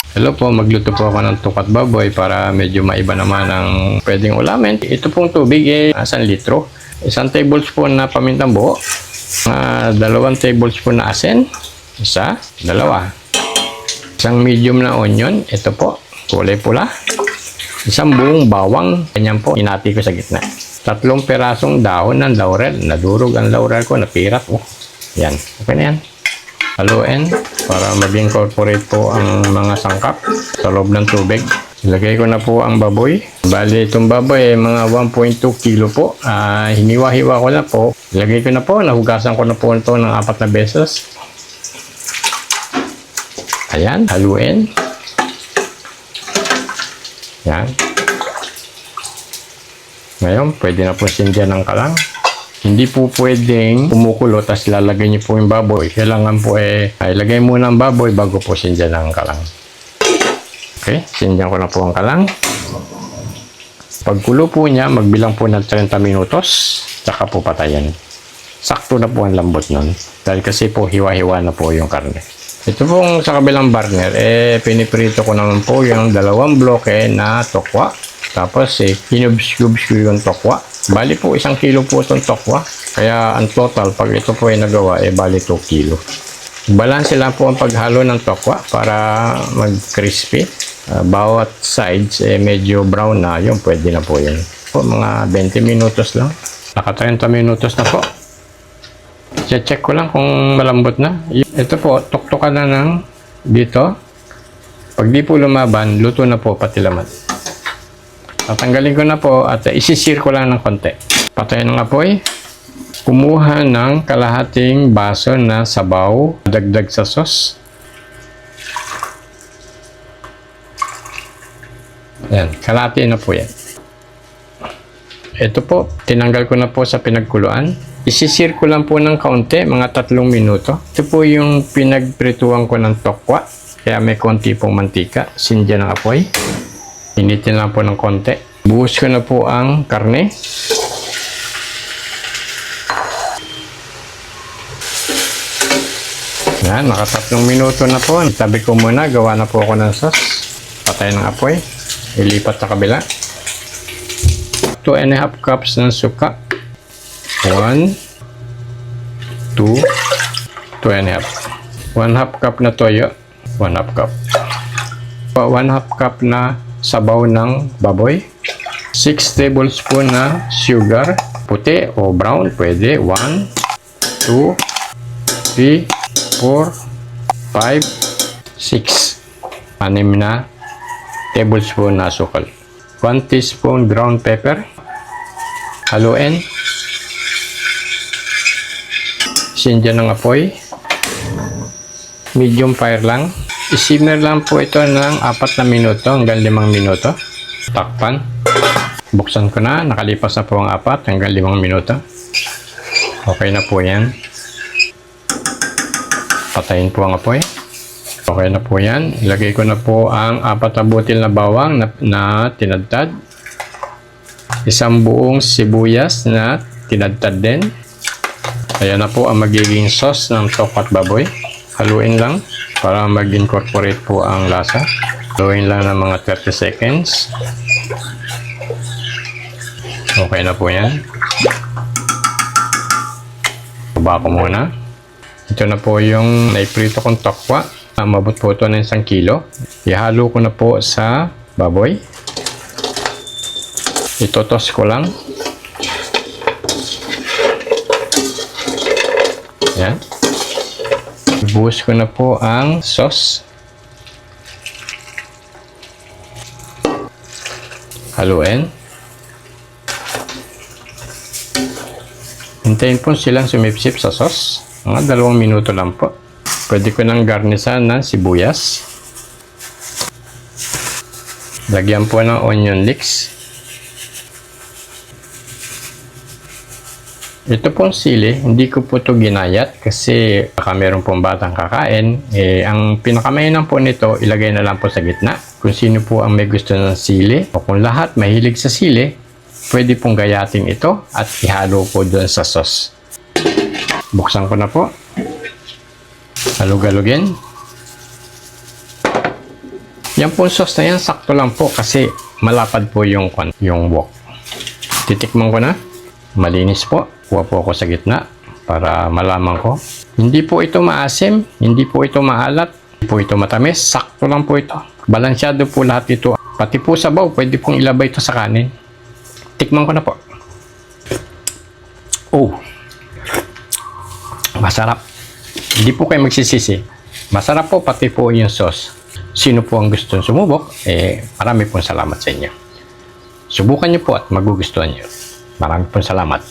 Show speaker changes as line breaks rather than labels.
Hello po, magluto po ako ng tukat baboy para medyo maiba naman ang pwedeng ulamin. Ito pong tubig 1 litro. 1 tablespoon na pamintang buo. 2 tablespoon na asin. 1, 2. 1 medium na onion. Ito po, kulay pula. 1 buong bawang. Ganyan po, hinati ko sa gitna. 3 perasong dahon ng laurel. Nadurog ang laurel ko, napirat. Yan, okay na yan. Haluin para mag-incorporate po ang mga sangkap sa loob ng tubig. Ilagay ko na po ang baboy. Bali, itong baboy mga 1.2 kilo po. Hiniwa-hiwa ko na po. Ilagay ko na po. Nahugasan ko na po ito ng 4 na beses. Ayan, haluin. Yan. Ngayon, pwede na po sindihan ng kalang. Hindi po pwedeng kumukulo tapos lalagay niyo po yung baboy. Kailangan po ilagay muna ang baboy bago po sindihan ang kalang. Okay, sindihan ko na po ang kalang. Pagkulo po niya, magbilang po ng 30 minutos, tsaka po patayin. Sakto na po ang lambot nun. Dahil kasi po hiwa-hiwa na po yung karne. Ito pong sa kabilang burner, piniprito ko naman po yung 2 bloke na tokwa. Tapos kinubs-cubes ko yung tokwa. Bali po 1 kilo po itong tokwa. Kaya ang total pag ito po ay nagawa bali 2 kilo. Balanse lang po ang paghalo ng tokwa para mag-crispy. Bawat sides medyo brown na. Yung pwede na po yun. Po, mga 20 minutos lang. Naka 30 minutos na po. Check ko lang kung malambot na. Ito po, tuktukan na ng dito. Pag di po lumaban, luto na po pati laman. Tatanggalin ko na po at isisir ko lang ng konti. Patayin ng apoy. Kumuha ng kalahating baso na sabaw. Dagdag sa sauce. Yan, kalahati na po yan. Ito po, tinanggal ko na po sa pinagkuluan. Isisir ko lang po ng kaunti, mga 3 minuto. Ito po yung pinagprituan ko ng tokwa. Kaya may konti pong mantika. Sindihan ng apoy. Initin lang po ng konti. Buhos ko na po ang karne. Yan, naka 3 minuto na po. Tabi ko muna, gawa na po ako ng sauce. Patay ng apoy. Ilipat sa kabila. 2.5 cups ng suka. 1, 2, 2.5. 1/2 cup na toyo. 1/2 cup. 1/2 cup na sabaw ng baboy. 6 tablespoon na sugar. Puti o brown, pwede. 1, 2, 3, 4, 5, 6. 6 na tablespoon na asukal. 1 teaspoon ground pepper. Haluin. Sindihan ng apoy. Medium fire lang. I-simmer lang po ito ng 4 na minuto hanggang 5 minuto. Takpan. Buksan ko na. Nakalipas na po ang 4 hanggang 5 minuto. Okay na po yan. Patayin po ang apoy. Okay na po yan. Ilagay ko na po ang 4 na butil na bawang na tinadtad. 1 buong sibuyas na tinadtad din. Ayan na po ang magiging sauce ng tokat baboy. Haluin lang para mag-incorporate po ang lasa. Haluin lang ng mga 30 seconds. Okay na po yan. Baba ko muna. Ito na po yung naiprito kong tokwa. Mabot po ito ng 1 kilo. Ihalo ko na po sa baboy. Itotos ko lang. Yan. Buhos ko na po ang sauce. Haluin. Hintayin po silang sumipsip sa sauce. Mga 2 minuto lang po. Pwede ko nang garnisan ng sibuyas. Lagyan po ng onion leeks. Ito pong sili, hindi ko po ito ginayat kasi baka meron pong batang kakain. Ang pinakamainam po nito, ilagay na lang po sa gitna. Kung sino po ang may gusto ng sili o kung lahat mahilig sa sili, pwede pong gayatin ito at ihalo po doon sa sauce. Buksan ko na po. Halug-halugin. Yan po sauce na yan, sakto lang po kasi malapad po yung wok. Titikman ko na. Malinis po. Kuha po ako sa gitna para malaman ko. Hindi po ito maasim, hindi po ito maalat, hindi po ito matamis. Sakto lang po ito. Balansyado po lahat ito. Pati po sabaw, pwede pong ilabay ito sa kanin. Tikman ko na po. Oh, masarap. Hindi po kayo magsisisi. Masarap po pati po yung sauce. Sino po ang gustong sumubok, marami pong salamat sa inyo. Subukan niyo po at magugustuhan niyo. Marami pong salamat.